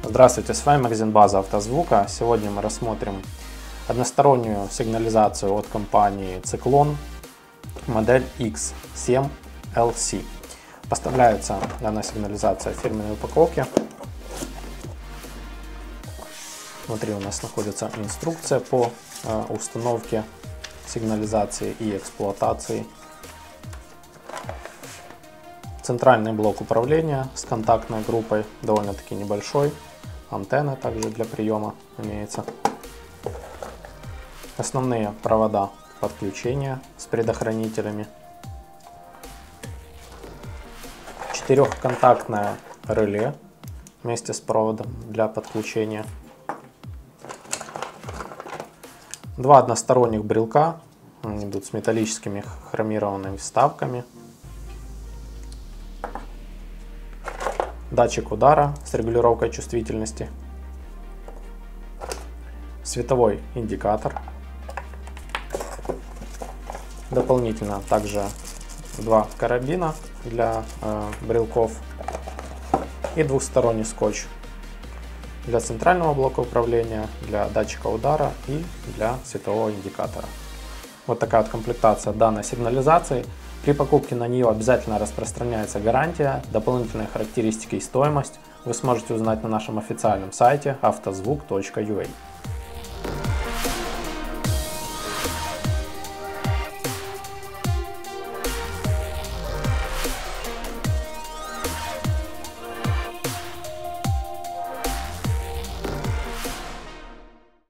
Здравствуйте, с вами магазин База Автозвука. Сегодня мы рассмотрим одностороннюю сигнализацию от компании Циклон, модель X7LC. Поставляется данная сигнализация в фирменной упаковке. Внутри у нас находится инструкция по установке сигнализации и эксплуатации. Центральный блок управления с контактной группой, довольно-таки небольшой. Антенна также для приема имеется. Основные провода подключения с предохранителями. Четырехконтактное реле вместе с проводом для подключения. Два односторонних брелка, они идут с металлическими хромированными вставками. Датчик удара с регулировкой чувствительности. Световой индикатор. Дополнительно также два карабина для брелков и двухсторонний скотч для центрального блока управления, для датчика удара и для светового индикатора. Вот такая вот комплектация данной сигнализации. При покупке на нее обязательно распространяется гарантия, дополнительные характеристики и стоимость вы сможете узнать на нашем официальном сайте автозвук.ua.